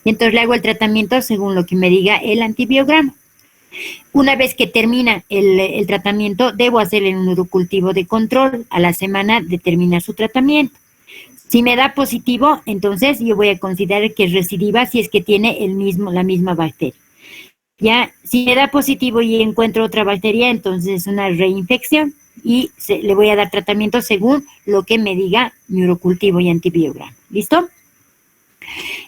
Y entonces le hago el tratamiento según lo que me diga el antibiograma. Una vez que termina el tratamiento, debo hacerle un urocultivo de control a la semana de terminar su tratamiento. Si me da positivo, entonces yo voy a considerar que es recidiva si es que tiene la misma bacteria. Ya, si me da positivo y encuentro otra bacteria, entonces es una reinfección y le voy a dar tratamiento según lo que me diga mi urocultivo y antibiograma. ¿Listo?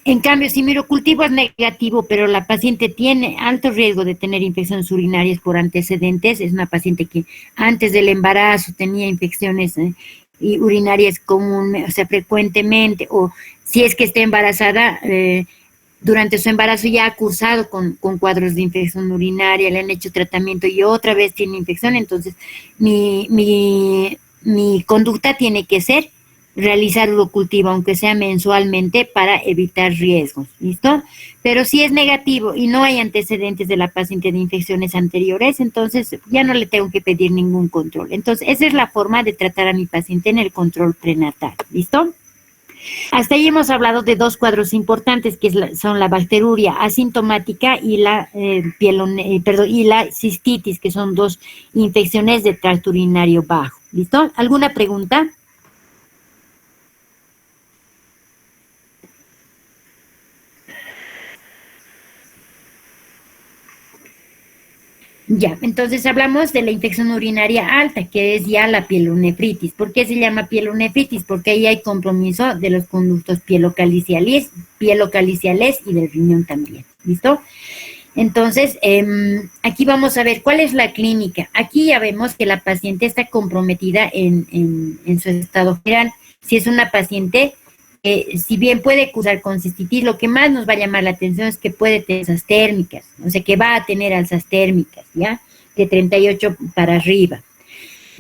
En cambio, si mi urocultivo es negativo, pero la paciente tiene alto riesgo de tener infecciones urinarias por antecedentes, es una paciente que antes del embarazo tenía infecciones y urinarias frecuentemente, o si es que está embarazada, durante su embarazo ya ha cursado con cuadros de infección urinaria, le han hecho tratamiento y otra vez tiene infección, entonces mi conducta tiene que ser realizar urocultivo, aunque sea mensualmente, para evitar riesgos, ¿listo? Pero si es negativo y no hay antecedentes de la paciente de infecciones anteriores, entonces ya no le tengo que pedir ningún control. Entonces, esa es la forma de tratar a mi paciente en el control prenatal, ¿listo? Hasta ahí hemos hablado de dos cuadros importantes, que son la bacteruria asintomática y la cistitis, que son dos infecciones de tracto urinario bajo, ¿listo? ¿Alguna pregunta? Ya, entonces hablamos de la infección urinaria alta, que es ya la pielonefritis. ¿Por qué se llama pielonefritis? Porque ahí hay compromiso de los conductos pielocaliciales y del riñón también. ¿Listo? Entonces, aquí vamos a ver cuál es la clínica. Aquí ya vemos que la paciente está comprometida en su estado general. Si es una paciente, si bien puede cursar con cistitis, lo que más nos va a llamar la atención es que puede tener alzas térmicas, o sea, que va a tener alzas térmicas, ¿ya? De 38 para arriba.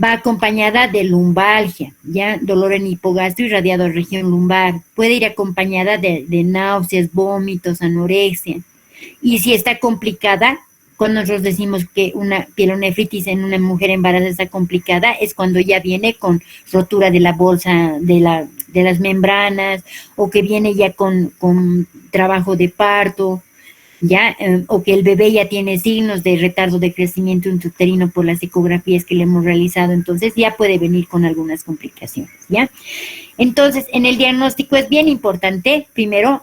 Va acompañada de lumbalgia, ya dolor en hipogastrio irradiado a región lumbar. Puede ir acompañada de náuseas, vómitos, anorexia. Y si está complicada, cuando nosotros decimos que una pielonefritis en una mujer embarazada está complicada, es cuando ya viene con rotura de la bolsa, de las membranas, o que viene ya con trabajo de parto, ya, o que el bebé ya tiene signos de retardo de crecimiento intrauterino por las ecografías que le hemos realizado, entonces ya puede venir con algunas complicaciones, ¿ya? Entonces, en el diagnóstico es bien importante, primero,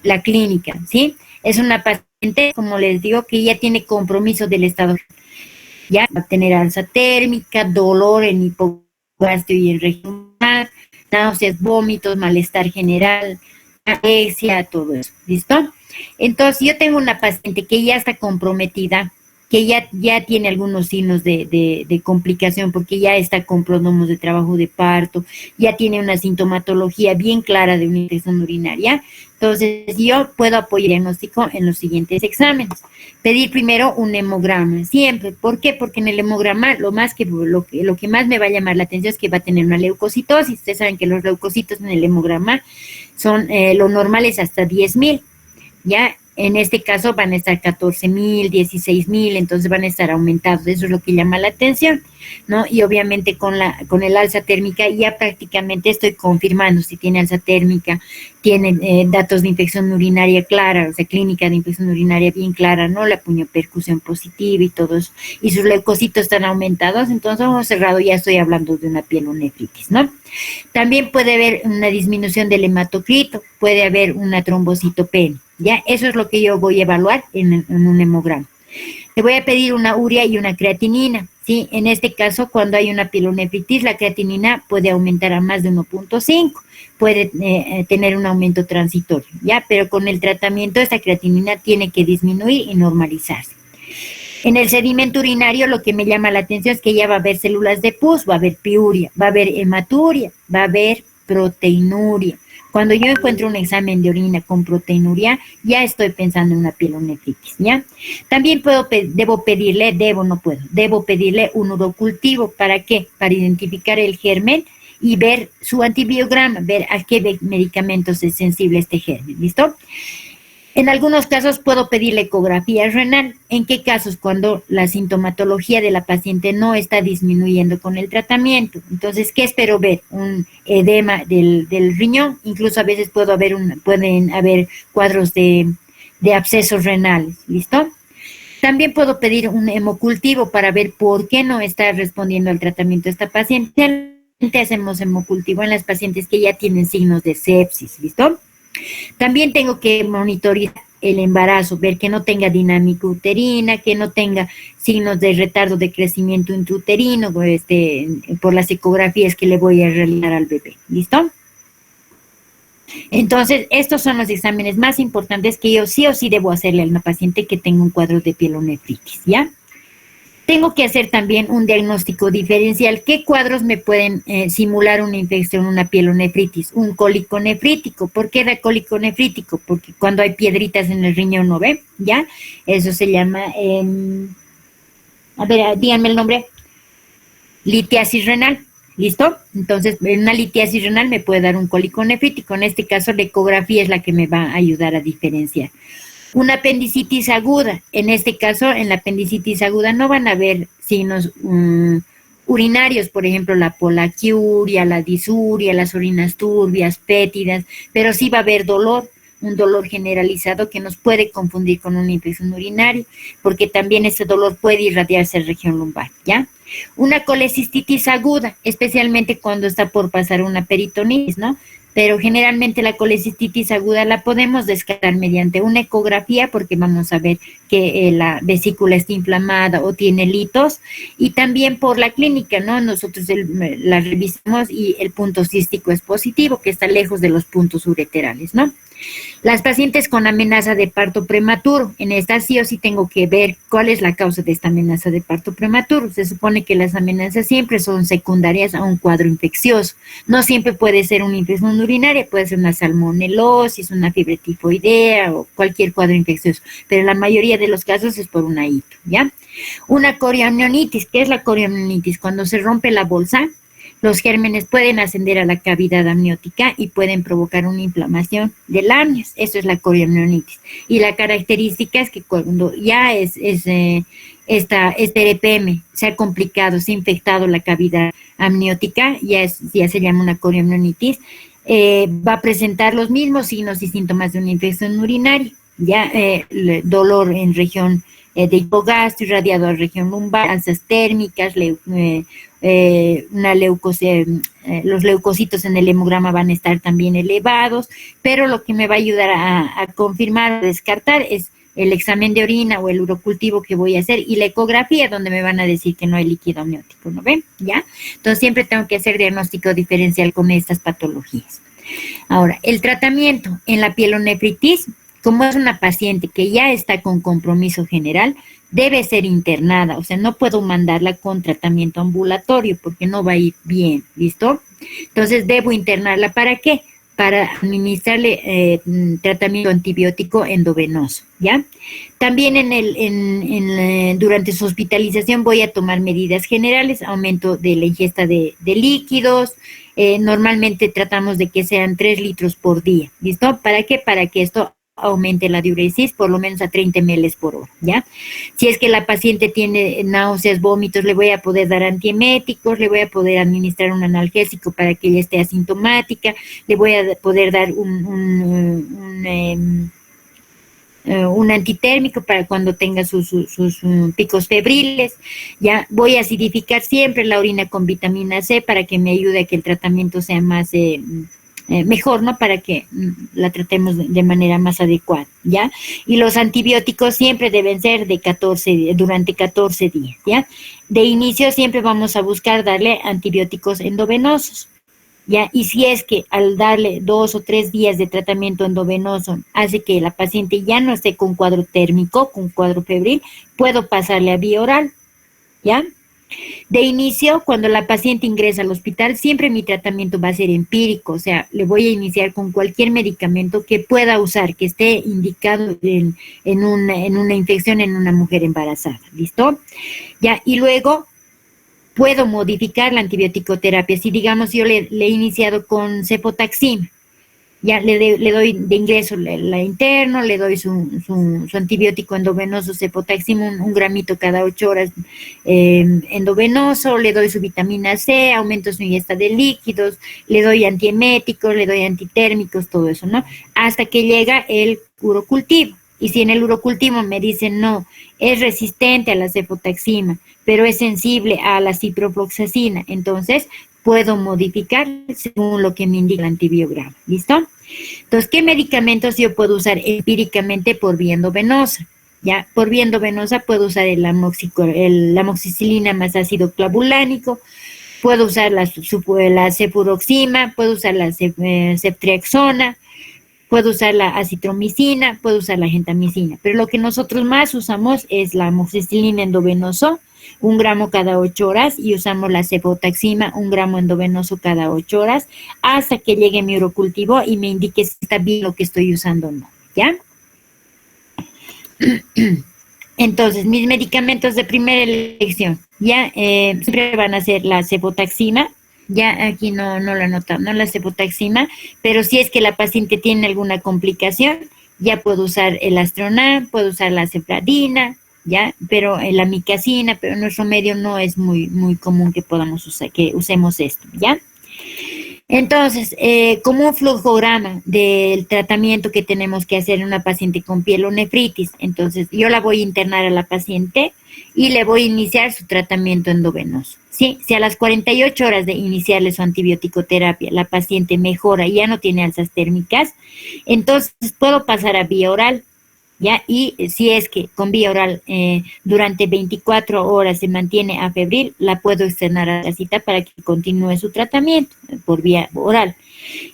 la clínica, ¿sí? Es una paciente, como les digo, que ya tiene compromiso del estado, ya va a tener alza térmica, dolor en hipogastrio y en región, náuseas, vómitos, malestar general, anorexia, todo eso, ¿listo? Entonces, yo tengo una paciente que ya está comprometida, que ya tiene algunos signos de complicación, porque ya está con prodromos de trabajo de parto, ya tiene una sintomatología bien clara de una infección urinaria. Entonces, yo puedo apoyar el diagnóstico en los siguientes exámenes. Pedir primero un hemograma, siempre. ¿Por qué? Porque en el hemograma lo que más me va a llamar la atención es que va a tener una leucocitosis. Ustedes saben que los leucocitos en el hemograma son, lo normal es hasta 10,000, ¿ya? En este caso van a estar 14,000, 16,000, entonces van a estar aumentados. Eso es lo que llama la atención, ¿no? Y obviamente con el alza térmica ya prácticamente estoy confirmando si tiene alza térmica, tiene datos de infección urinaria clara, o sea, clínica de infección urinaria bien clara, ¿no? La puniopercusión positiva y todo eso. Y sus leucocitos están aumentados, entonces ojo cerrado ya estoy hablando de una pielonefritis, ¿no? También puede haber una disminución del hematocrito, puede haber una trombocitopenia, ¿ya? Eso es lo que yo voy a evaluar en un hemograma. Le voy a pedir una urea y una creatinina, ¿sí? En este caso, cuando hay una pielonefritis, la creatinina puede aumentar a más de 1.5, puede tener un aumento transitorio, ¿ya? Pero con el tratamiento, esta creatinina tiene que disminuir y normalizarse. En el sedimento urinario lo que me llama la atención es que ya va a haber células de pus, va a haber piuria, va a haber hematuria, va a haber proteinuria. Cuando yo encuentro un examen de orina con proteinuria, ya estoy pensando en una pielonefritis, ¿ya? También debo pedirle un urocultivo. ¿Para qué? Para identificar el germen y ver su antibiograma, ver a qué medicamentos es sensible este germen, ¿listo? En algunos casos puedo pedirle ecografía renal. ¿En qué casos? Cuando la sintomatología de la paciente no está disminuyendo con el tratamiento. Entonces, ¿qué espero ver? Un edema del riñón. Incluso a veces pueden haber cuadros de abscesos renales. ¿Listo? También puedo pedir un hemocultivo para ver por qué no está respondiendo al tratamiento esta paciente. Hacemos hemocultivo en las pacientes que ya tienen signos de sepsis. ¿Listo? También tengo que monitorear el embarazo, ver que no tenga dinámica uterina, que no tenga signos de retardo de crecimiento intrauterino, por las ecografías que le voy a realizar al bebé. ¿Listo? Entonces, estos son los exámenes más importantes que yo sí o sí debo hacerle a una paciente que tenga un cuadro de pielonefritis, ¿ya? Tengo que hacer también un diagnóstico diferencial. ¿Qué cuadros me pueden simular una infección, una pielonefritis? Un cólico nefrítico. ¿Por qué da cólico nefrítico? Porque cuando hay piedritas en el riñón, ¿no ve? ¿Ya? Eso se llama, a ver, díganme el nombre. Litiasis renal. ¿Listo? Entonces, una litiasis renal me puede dar un cólico nefrítico. En este caso, la ecografía es la que me va a ayudar a diferenciar. Una apendicitis aguda. En este caso, en la apendicitis aguda no van a haber signos urinarios, por ejemplo, la polaquiuria, la disuria, las orinas turbias, pétidas, pero sí va a haber dolor, un dolor generalizado que nos puede confundir con una infección urinaria, porque también ese dolor puede irradiarse a la región lumbar, ¿ya? Una colecistitis aguda, especialmente cuando está por pasar una peritonitis, ¿no? Pero generalmente la colecistitis aguda la podemos descartar mediante una ecografía, porque vamos a ver que la vesícula está inflamada o tiene litos, y también por la clínica, ¿no? Nosotros la revisamos y el punto cístico es positivo, que está lejos de los puntos ureterales, ¿no? Las pacientes con amenaza de parto prematuro, en esta sí o sí tengo que ver cuál es la causa de esta amenaza de parto prematuro. Se supone que las amenazas siempre son secundarias a un cuadro infeccioso. No siempre puede ser una infección urinaria, puede ser una salmonelosis, una fiebre tifoidea o cualquier cuadro infeccioso, pero la mayoría de los casos es por una hito, ¿ya? Una coriamnionitis, ¿qué es la coriamnionitis? Cuando se rompe la bolsa, los gérmenes pueden ascender a la cavidad amniótica y pueden provocar una inflamación del amnios. Eso es la coriamnionitis. Y la característica es que cuando ya este EPM se ha complicado, se ha infectado la cavidad amniótica, ya se llama una coriamnionitis, va a presentar los mismos signos y síntomas de una infección urinaria, ya dolor en región de hipogastro, irradiado a región lumbar, alzas térmicas, los leucocitos en el hemograma van a estar también elevados, pero lo que me va a ayudar a confirmar, a descartar, es el examen de orina o el urocultivo que voy a hacer y la ecografía, donde me van a decir que no hay líquido amniótico, ¿no ven? ¿Ya? Entonces siempre tengo que hacer diagnóstico diferencial con estas patologías. Ahora, el tratamiento en la pielonefritis, como es una paciente que ya está con compromiso general, debe ser internada, o sea, no puedo mandarla con tratamiento ambulatorio porque no va a ir bien, ¿listo? Entonces, debo internarla, ¿para qué? Para administrarle tratamiento antibiótico endovenoso, ¿ya? También durante su hospitalización voy a tomar medidas generales, aumento de la ingesta de líquidos, normalmente tratamos de que sean 3 litros por día, ¿listo? ¿Para qué? Para que esto aumente la diuresis por lo menos a 30 ml por hora, ¿ya? Si es que la paciente tiene náuseas, vómitos, le voy a poder dar antieméticos, le voy a poder administrar un analgésico para que ella esté asintomática, le voy a poder dar un antitérmico para cuando tenga sus picos febriles, ya voy a acidificar siempre la orina con vitamina C para que me ayude a que el tratamiento sea más mejor, ¿no? Para que la tratemos de manera más adecuada, ¿ya? Y los antibióticos siempre deben ser durante 14 días, ¿ya? De inicio siempre vamos a buscar darle antibióticos endovenosos, ¿ya? Y si es que al darle 2 o 3 días de tratamiento endovenoso hace que la paciente ya no esté con cuadro térmico, con cuadro febril, puedo pasarle a vía oral, ¿ya? De inicio, cuando la paciente ingresa al hospital, siempre mi tratamiento va a ser empírico, o sea, le voy a iniciar con cualquier medicamento que pueda usar, que esté indicado en una infección en una mujer embarazada, ¿listo? Ya, y luego puedo modificar la antibiótico-terapia. Si digamos yo le he iniciado con cefotaxima, ya le doy de ingreso la interno, le doy su antibiótico endovenoso cefotaxima, un gramito cada 8 horas endovenoso, le doy su vitamina C, aumento su ingesta de líquidos, le doy antieméticos, le doy antitérmicos, todo eso, ¿no? Hasta que llega el urocultivo. Y si en el urocultivo me dicen no, es resistente a la cefotaxima, pero es sensible a la ciprofloxacina, entonces puedo modificar según lo que me indica el antibiograma, ¿listo? Entonces, ¿qué medicamentos yo puedo usar empíricamente por vía endovenosa? Ya, por vía endovenosa puedo usar la amoxicilina más ácido clavulánico, puedo usar la cefuroxima, puedo usar la ceftriaxona, puedo usar la acitromicina, puedo usar la gentamicina, pero lo que nosotros más usamos es la amoxicilina endovenoso, 1 gramo cada 8 horas, y usamos la cefotaxima, 1 gramo endovenoso cada 8 horas, hasta que llegue mi urocultivo y me indique si está bien lo que estoy usando o no, ¿ya? Entonces, mis medicamentos de primera elección, ya siempre van a ser la cefotaxima, ya aquí no la anotamos, no la cefotaxima, pero si es que la paciente tiene alguna complicación, ya puedo usar el Astronam, puedo usar la cefradina, ya, pero la micacina, pero en nuestro medio no es muy común que podamos usar, que usemos esto, ¿ya? Entonces, como un flujograma del tratamiento que tenemos que hacer en una paciente con pielonefritis, entonces yo la voy a internar a la paciente y le voy a iniciar su tratamiento endovenoso. ¿Sí? Si a las 48 horas de iniciarle su antibiótico-terapia la paciente mejora y ya no tiene alzas térmicas, entonces puedo pasar a vía oral, ¿ya? Y si es que con vía oral durante 24 horas se mantiene afebril, la puedo externar a la cita para que continúe su tratamiento por vía oral,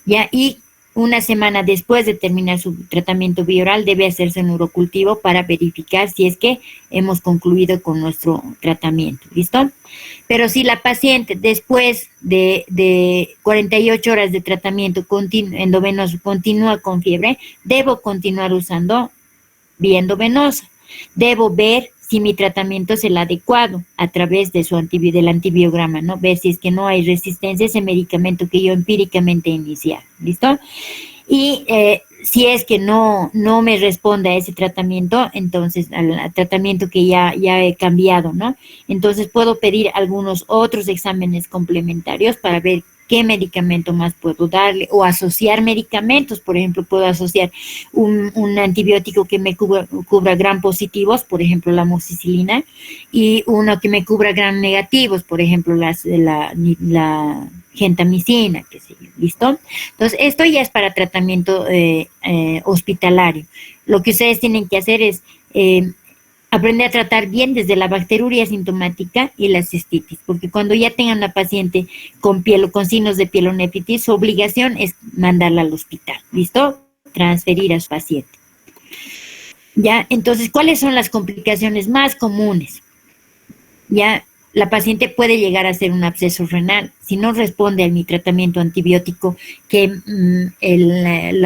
¿ya? Y Una semana después de terminar su tratamiento bioral debe hacerse un urocultivo para verificar si es que hemos concluido con nuestro tratamiento. ¿Listo? Pero si la paciente después de 48 horas de tratamiento endovenoso continúa con fiebre, debo continuar usando vía endovenosa. Debo ver si mi tratamiento es el adecuado a través de del antibiograma, ¿no? Ver si es que no hay resistencia a ese medicamento que yo empíricamente iniciar. ¿Listo? Y si es que no me responde a ese tratamiento, entonces al tratamiento que ya he cambiado, ¿no? Entonces puedo pedir algunos otros exámenes complementarios para ver qué medicamento más puedo darle o asociar medicamentos. Por ejemplo, puedo asociar un antibiótico que me cubra gram positivos, por ejemplo, la amoxicilina, y uno que me cubra gram negativos, por ejemplo, la gentamicina, qué sé yo, ¿listo? Entonces, esto ya es para tratamiento hospitalario. Lo que ustedes tienen que hacer es aprender a tratar bien desde la bacteriuria asintomática y la cistitis, porque cuando ya tengan la paciente con signos de pielonefritis, su obligación es mandarla al hospital, ¿listo? Transferir a su paciente. Ya, entonces, ¿cuáles son las complicaciones más comunes? Ya, la paciente puede llegar a ser un absceso renal si no responde a mi tratamiento antibiótico que el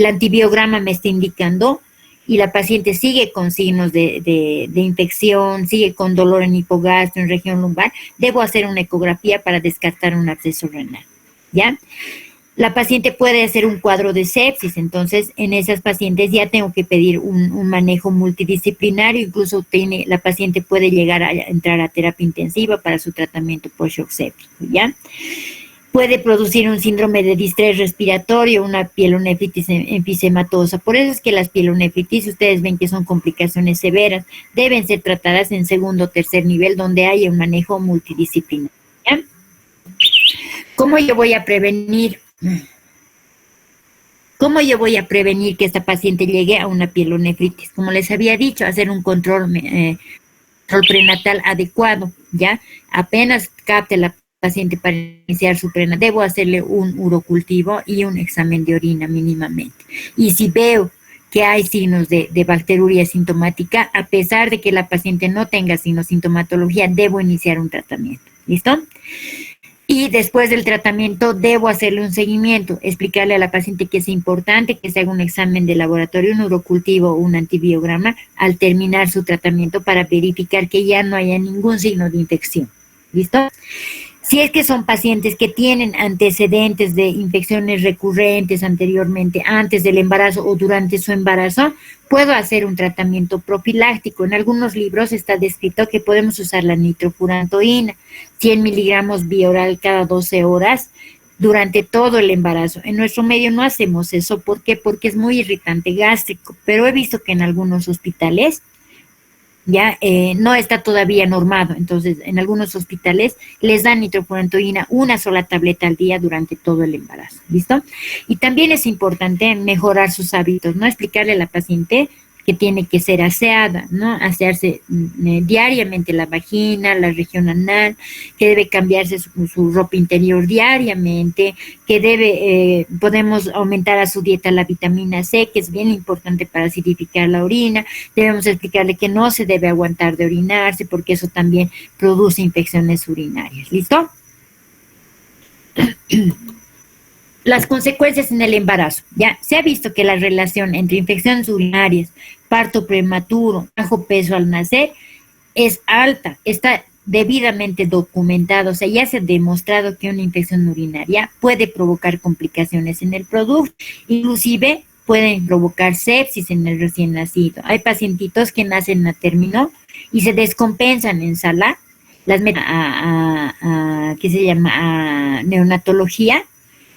antibiograma me está indicando, y la paciente sigue con signos de infección, sigue con dolor en hipogastro, en región lumbar. Debo hacer una ecografía para descartar un absceso renal, ¿ya? La paciente puede hacer un cuadro de sepsis, entonces en esas pacientes ya tengo que pedir un manejo multidisciplinario, incluso la paciente puede llegar a entrar a terapia intensiva para su tratamiento por shock séptico, ¿ya? Puede producir un síndrome de distrés respiratorio, una pielonefritis enfisematosa. Por eso es que las pielonefritis, ustedes ven que son complicaciones severas, deben ser tratadas en segundo o tercer nivel donde haya un manejo multidisciplinario, ¿ya? ¿Cómo yo voy a prevenir? ¿Cómo yo voy a prevenir que esta paciente llegue a una pielonefritis? Como les había dicho, hacer un control prenatal adecuado, ¿ya? Apenas capte la paciente para iniciar su prenatal, debo hacerle un urocultivo y un examen de orina mínimamente. Y si veo que hay signos de bacteriuria asintomática, a pesar de que la paciente no tenga sintomatología, debo iniciar un tratamiento. ¿Listo? Y después del tratamiento debo hacerle un seguimiento, explicarle a la paciente que es importante que se haga un examen de laboratorio, un urocultivo o un antibiograma al terminar su tratamiento para verificar que ya no haya ningún signo de infección. ¿Listo? Si es que son pacientes que tienen antecedentes de infecciones recurrentes anteriormente, antes del embarazo o durante su embarazo, puedo hacer un tratamiento profiláctico. En algunos libros está descrito que podemos usar la nitrofurantoína, 100 miligramos bioral cada 12 horas durante todo el embarazo. En nuestro medio no hacemos eso. ¿Por qué? Porque es muy irritante gástrico, pero he visto que en algunos hospitales ya no está todavía normado. Entonces, en algunos hospitales les dan nitrofurantoína una sola tableta al día durante todo el embarazo. ¿Listo? Y también es importante mejorar sus hábitos, ¿no? Explicarle a la paciente que tiene que ser aseada, ¿no? Asearse diariamente la vagina, la región anal, que debe cambiarse su ropa interior diariamente, que podemos aumentar a su dieta la vitamina C, que es bien importante para acidificar la orina. Debemos explicarle que no se debe aguantar de orinarse, porque eso también produce infecciones urinarias. ¿Listo? Las consecuencias en el embarazo. Ya se ha visto que la relación entre infecciones urinarias, parto prematuro, bajo peso al nacer es alta, está debidamente documentado. O sea, ya se ha demostrado que una infección urinaria puede provocar complicaciones en el producto, inclusive pueden provocar sepsis en el recién nacido. Hay pacientitos que nacen a término y se descompensan en sala, las meten ¿qué se llama? A neonatología,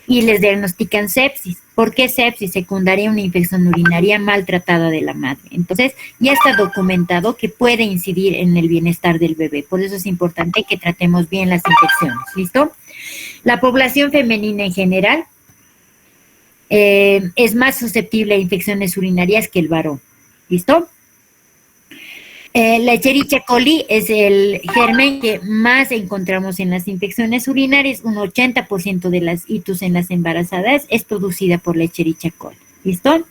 y les diagnostican sepsis. ¿Por qué sepsis? Secundaria a una infección urinaria maltratada de la madre. Entonces, ya está documentado que puede incidir en el bienestar del bebé. Por eso es importante que tratemos bien las infecciones. ¿Listo? La población femenina en general es más susceptible a infecciones urinarias que el varón. ¿Listo? La Escherichia coli es el germen que más encontramos en las infecciones urinarias. Un 80% de las itus en las embarazadas es producida por la Escherichia coli. ¿Listo?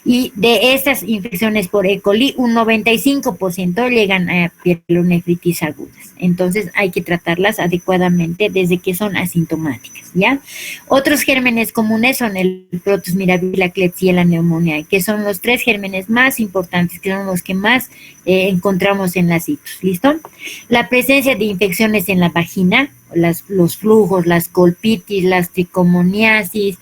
Y de estas infecciones por E. coli, un 95% llegan a pielonefritis agudas. Entonces hay que tratarlas adecuadamente desde que son asintomáticas, ¿ya? Otros gérmenes comunes son el Protus mirabilis, la Klebsiella pneumoniae, que son los 3 gérmenes más importantes, que son los que más encontramos en las itus, ¿listo? La presencia de infecciones en la vagina, los flujos, las colpitis, las tricomoniasis,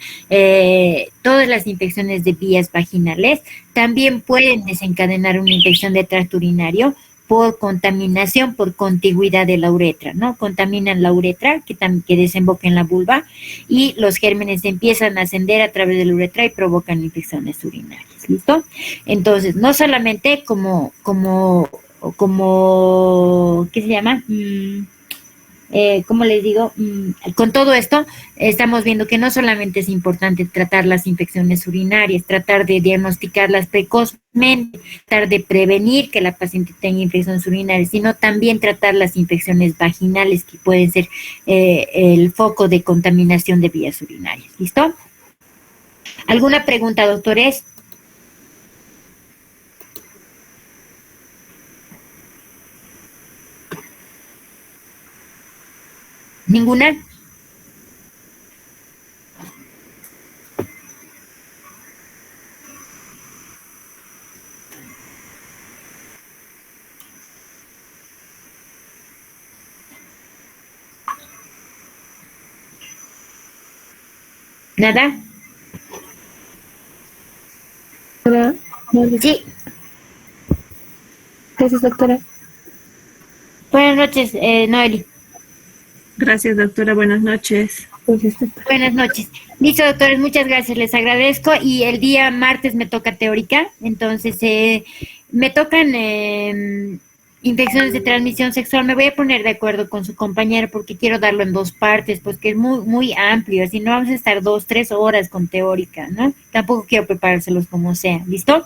todas las infecciones de vías vaginales también pueden desencadenar una infección de tracto urinario por contaminación, por contigüidad de la uretra, ¿no? Contaminan la uretra que desemboca en la vulva y los gérmenes empiezan a ascender a través de la uretra y provocan infecciones urinarias, ¿listo? Entonces, no solamente ¿qué se llama? Como les digo, con todo esto estamos viendo que no solamente es importante tratar las infecciones urinarias, tratar de diagnosticarlas precozmente, tratar de prevenir que la paciente tenga infecciones urinarias, sino también tratar las infecciones vaginales que pueden ser el foco de contaminación de vías urinarias. ¿Listo? ¿Alguna pregunta, doctores? ¿Ninguna? ¿Nada?
Doctora,
Sí.
gracias, doctora.
Buenas noches, Noeli.
Gracias, doctora. Buenas noches.
Gracias, doctora.
Buenas noches. Listo, doctores, muchas gracias, les agradezco. Y el día martes me toca teórica, entonces me tocan infecciones de transmisión sexual. Me voy a poner de acuerdo con su compañero porque quiero darlo en 2 partes, pues que es muy, muy amplio, así no vamos a estar 2, 3 horas con teórica, ¿no? Tampoco quiero preparárselos como sea. ¿Listo?